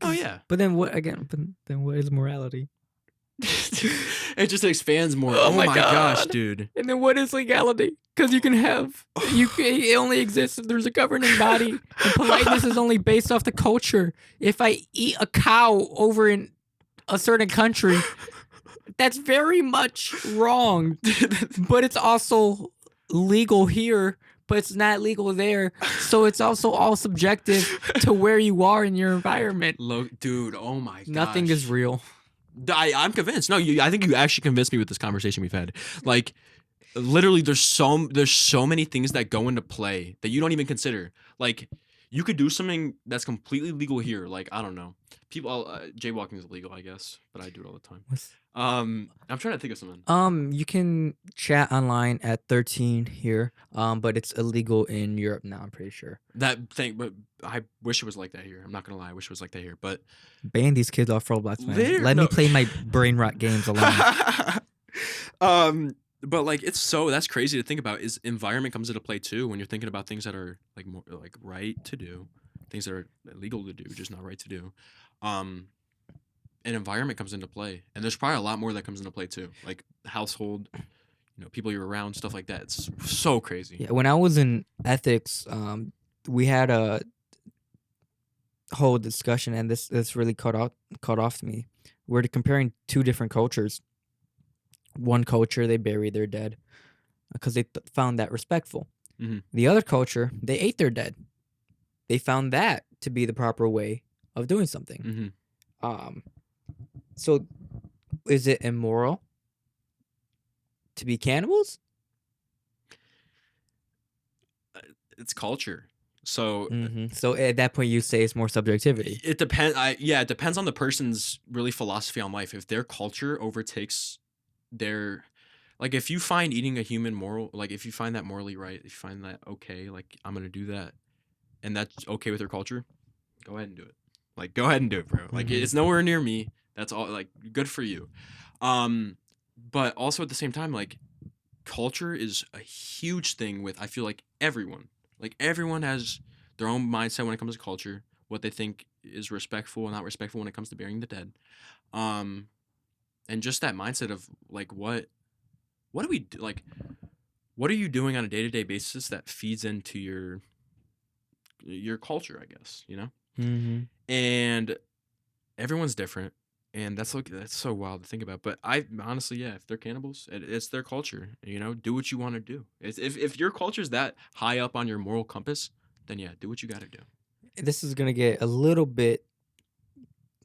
Oh yeah. But then what again? But then what is morality? It just expands more. Oh my gosh, dude. And then what is legality? Because you can have it only exists if there's a governing body. And politeness is only based off the culture. If I eat a cow over in a certain country, that's very much wrong. But it's also legal here but it's not legal there. So it's also all subjective to where you are in your environment. Dude, oh my Nothing is gosh. real. I'm convinced. No, I think you actually convinced me with this conversation we've had. Like, literally, there's so many things that go into play that you don't even consider. Like, you could do something that's completely legal here. Like, I don't know. People, jaywalking is illegal, I guess, but I do it all the time. I'm trying to think of something. You can chat online at 13 here, but it's illegal in Europe now, I'm pretty sure. That thing, but I wish it was like that here. I'm not gonna lie, I wish it was like that here. But Ban these kids off Roblox, man. there, Let me no. play my brain rot games alone. But like that's crazy to think about. Is environment comes into play too when you're thinking about things that are like more like right to do, things that are legal to do, just not right to do. Um, and environment comes into play, and there's probably a lot more that comes into play too, like household, people you're around, stuff like that. It's so crazy. Yeah, when I was in ethics, we had a whole discussion, and this really caught off to me. We're comparing two different cultures. One culture, they bury their dead because they found that respectful. Mhm. The other culture, they ate their dead. They found that to be the proper way of doing something. Mhm. So is it immoral to be cannibals? It's culture. So So at that point, you say it's more subjectivity. it depends. It depends on the person's really philosophy on life. If their culture overtakes their, like, if you find eating a human moral, like, if you find that morally right, if you find that okay, like, I'm gonna do that, and that's okay with your culture, go ahead and do it. Like, go ahead and do it, bro. Like, Mhm. it's nowhere near me. That's all. Like, good for you. But also at the same time, like, culture is a huge thing with, I feel like, everyone. Like, everyone has their own mindset when it comes to culture, what they think is respectful and not respectful when it comes to burying the dead. Um, and just that mindset of like, what do we do? Like, what are you doing on a day-to-day basis that feeds into your culture, I guess, Mhm. And everyone's different. And that's so wild to think about. But I honestly, yeah, if they're cannibals, it's their culture. Do what you want to do. If your culture's that high up on your moral compass, then yeah, do what you got to do. This is gonna get a little bit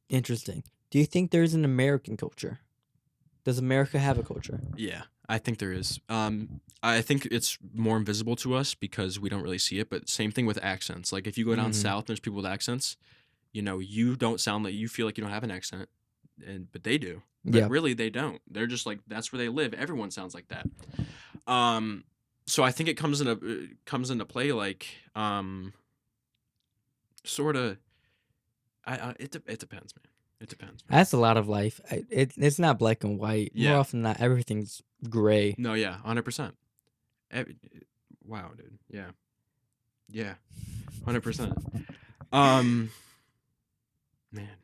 interesting. Do you think there's an American culture? Does America have a culture? Yeah, I think there is. I think it's more invisible to us because we don't really see it. But same thing with accents. Like, if you go down Mhm. south, there's people with accents. You don't sound like, you feel like you don't have an accent, but they do. But Yeah. really, they don't. They're just like, that's where they live. Everyone sounds like that. Um, so I think it comes into play, like, sort of. It depends, man. It depends, man. That's a lot of life. It's not black and white. More Yeah. often than not, everything's gray. No. Yeah. 100%. Wow, dude. Yeah. Yeah. 100%. Man.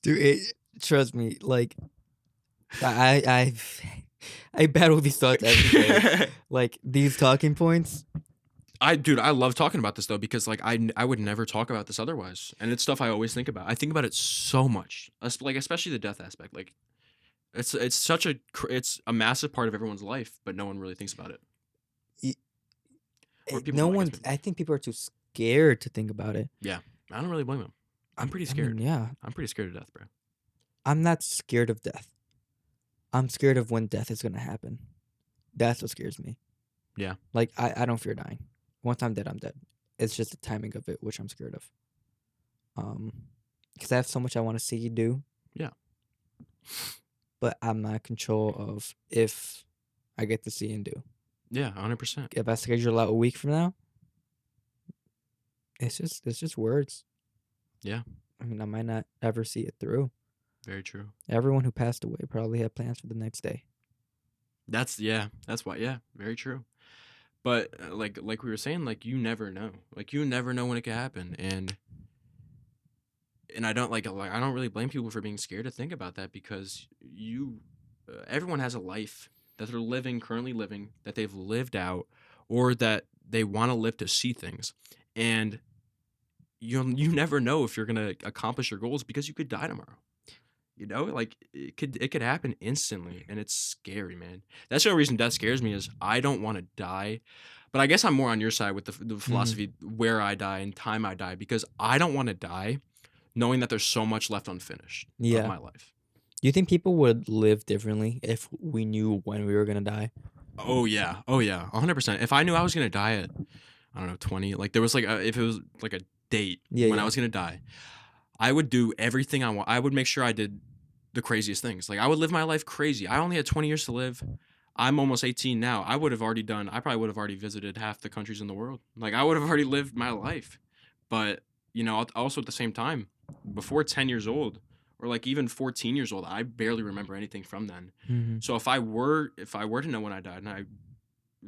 Dude, trust me. Like, I I battle these thoughts every day. Like these talking points. Dude, I love talking about this though, because like I would never talk about this otherwise, and it's stuff I always think about. I think about it so much, like, especially the death aspect. Like, it's a massive part of everyone's life, but no one really thinks about it. y- Or people No do, I guess, one. maybe. I think people are too scared to think about it. Yeah, I don't really blame them. I'm pretty I mean, scared. yeah. I'm pretty scared of death, bro. I'm not scared of death. I'm scared of when death is gonna happen. That's what scares me. Yeah. Like I don't fear dying. Once I'm dead, I'm dead. It's just the timing of it, which I'm scared of. Because I have so much I want to see you do. Yeah. But I'm not in control of if I get to see and do. Yeah, 100%. If I schedule out a week from now, it's just words. Yeah. I mean, I might not ever see it through. Very true. Everyone who passed away probably had plans for the next day. That's why. Yeah, very true. But like we were saying, like, you never know. Like, you never know when it could happen, and I don't I don't really blame people for being scared to think about that, because everyone has a life that they're currently living, that they've lived out, or that they want to live to see things, and you never know if you're gonna accomplish your goals, because you could die tomorrow. You know, like it could happen instantly, and it's scary, man. That's the only reason death scares me is I don't want to die. But I guess I'm more on your side with the Mhm. philosophy where I die and time I die because I don't want to die knowing that there's so much left unfinished of Yeah. my life. Do you think people would live differently if we knew when we were gonna die? Oh yeah, oh yeah, 100%. If I knew I was gonna die at I don't know 20, like there was like if it was like a date Yeah, when I yeah. was gonna die, I would do everything I want. I would make sure I did the craziest things. Like I would live my life crazy. I only had 20 years to live. I'm almost 18 now. I probably would have already visited half the countries in the world. Like I would have already lived my life. But, also at the same time, before 10 years old or like even 14 years old, I barely remember anything from then. Mhm. So if I were to know when I died and I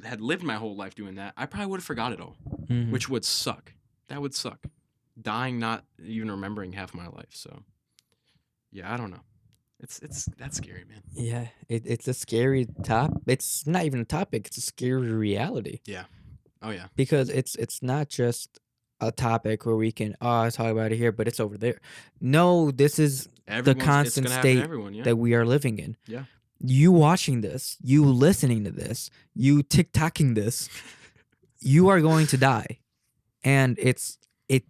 had lived my whole life doing that, I probably would have forgot it all, Mhm. which would suck. That would suck. Dying not even remembering half my life. So, yeah, I don't know. It's that's scary, man. Yeah, it's a scary it's not even a topic, it's a scary reality Yeah. Oh yeah. because it's not just a topic where we can, "Oh, talk about it here," but it's over there. No, this is the It's constant gonna happen to state everyone. Yeah. that we are living in. Yeah. You watching this, you listening to this, you TikToking this, you are going to die. And it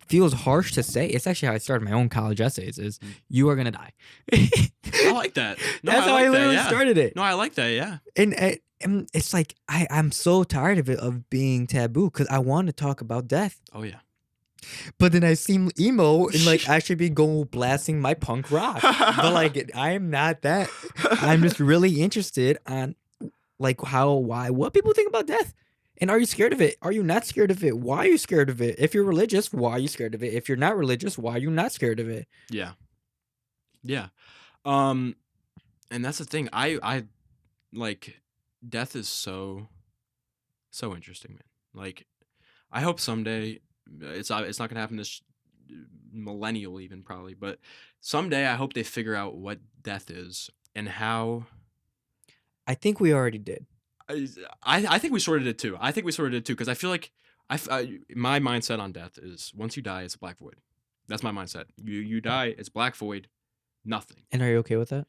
feels harsh to say. It's actually how I started my own college essays is Mm. you are gonna die. I like that. No, That's I how I like that. literally Yeah. started it. No, I like that. Yeah. And it's like I'm so tired of it of being taboo because I want to talk about death. Oh yeah. But then I seem emo and like I should be go blasting my punk rock. But like I am not that. I'm just really interested on like how, why, what people think about death. And are you scared of it? Are you not scared of it? Why are you scared of it? If you're religious, why are you scared of it? If you're not religious, why are you not scared of it? Yeah. Yeah. Um, and that's the thing. I like death is so interesting, man. Like I hope someday it's not gonna happen this millennial even probably, but someday I hope they figure out what death is and how. I think we already did. I I think we sorted it too. I think we sorted it too because I feel like my mindset on death is once you die, it's a black void. That's my mindset. You die, it's black void, nothing. And are you okay with that?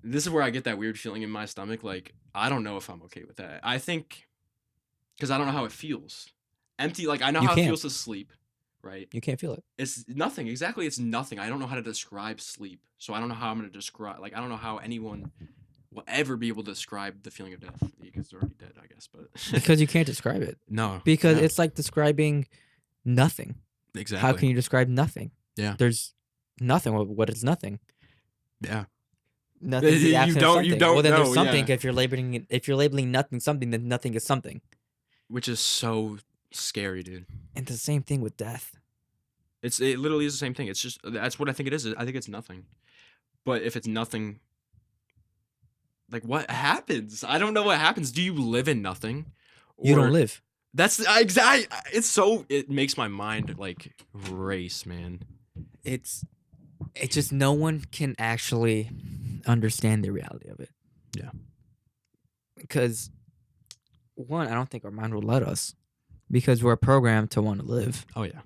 This is where I get that weird feeling in my stomach. Like I don't know if I'm okay with that. I think because I don't know how it feels. Empty. Like I know You how it can't. feels to sleep, right? You can't feel it. It's nothing. Exactly. It's nothing. I don't know how to describe sleep. So I don't know how I'm going to describe, like, I don't know how anyone will ever be able to describe the feeling of death because they're already dead, I guess. But Because you can't describe it. no. Because Yeah. it's like describing nothing. How Exactly. can you describe nothing? Yeah. There's nothing. What is nothing? Yeah. Nothing's the You absence of don't, you something. Well, don't then there's know. something. Yeah. If you're labeling nothing something, then nothing is something. Which is so scary, dude. And the same thing with death. It literally is the same thing. It's just, that's what I think it is. I think it's nothing. But if it's nothing, like what happens? I don't know what happens. Do you live in nothing? You don't Or live. that's exactly. It makes my mind like race, man. It's just no one can actually understand the reality of it. Yeah. Because one, I don't think our mind will let us. Because we're programmed to want to live Oh yeah.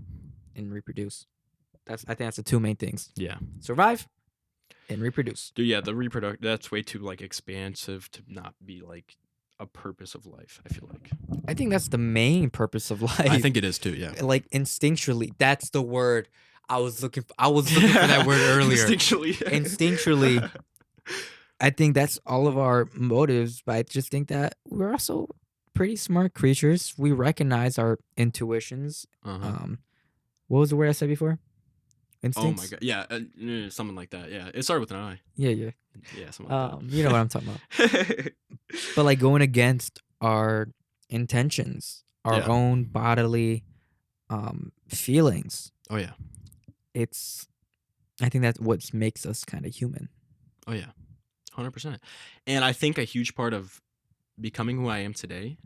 and reproduce. I think that's the two main things. Yeah. Survive and reproduce. Dude, yeah, the reproduct that's way too like expansive to not be like a purpose of life, I feel like. I think that's the main purpose of life. I think it is too, yeah. Like instinctually, that's the word I was looking for. I was looking for that word earlier. Instinctually. Instinctually, I think that's all of our motives, but I just think that we're also pretty smart creatures. We recognize our intuitions. Uh-huh. What was the word I said before? Oh my Instincts. god. Yeah, something like that. Yeah. It started with an I. Yeah, yeah. Yeah, something like You know what I'm talking about. that. But like going against our intentions, our Yeah. own bodily feelings. Oh yeah. I think that's what makes us kind of human. Oh yeah. 100%. And I think a huge part of becoming who I am today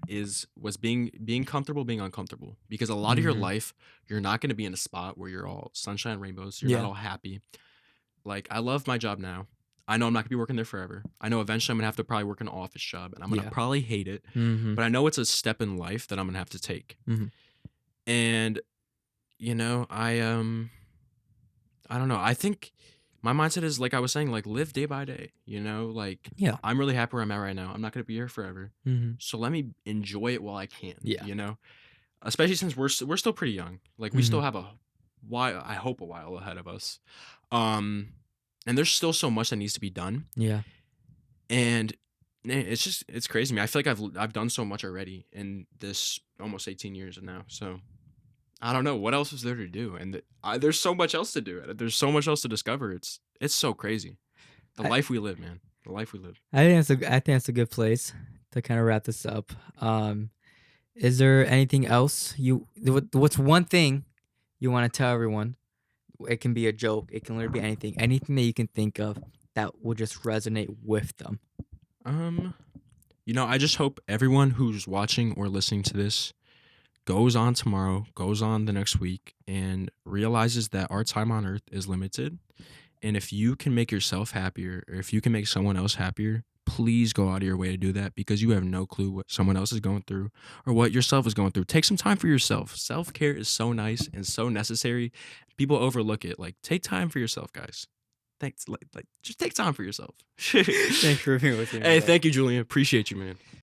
was being comfortable being uncomfortable because a lot of your Mhm. life you're not going to be in a spot where you're all sunshine and rainbows, you're Yeah. not all happy. Like I love my job now. I know I'm not going to be working there forever. I know eventually I'm going to have to probably work an office job and I'm going to Yeah. probably hate it, Mhm. but I know it's a step in life that I'm going to have to take. Mhm. And I don't know. I think my mindset is like I was saying, like live day by day, like Yeah. I'm really happy where I'm at right now. I'm not gonna be here forever. Mhm. So let me enjoy it while I can, Yeah. Especially since we're still pretty young. Like we still Mhm. have a while, I hope a while ahead of us. Um and there's still so much that needs to be done. Yeah. And it's crazy to me. I feel like I've done so much already in this almost 18 years now. So I don't know what else is there to do, and there's so much else to do. There's so much else to discover. It's so crazy. The I life we live, man. The life we live. I think that's a good place to kinda wrap this up. Is there anything else what's one thing you wanna tell everyone? It can be a joke, it can literally be anything that you can think of that will just resonate with them. Um, I just hope everyone who's watching or listening to this goes on tomorrow, goes on the next week, and realizes that our time on earth is limited. And if you can make yourself happier, or if you can make someone else happier, please go out of your way to do that because you have no clue what someone else is going through or what yourself is going through. Take some time for yourself. Self care is so nice and so necessary. People overlook it. Like, take time for yourself, guys. Thanks. Just take time for yourself. Thanks for being with me, Hey, bro. thank you, Julian. Appreciate you, man.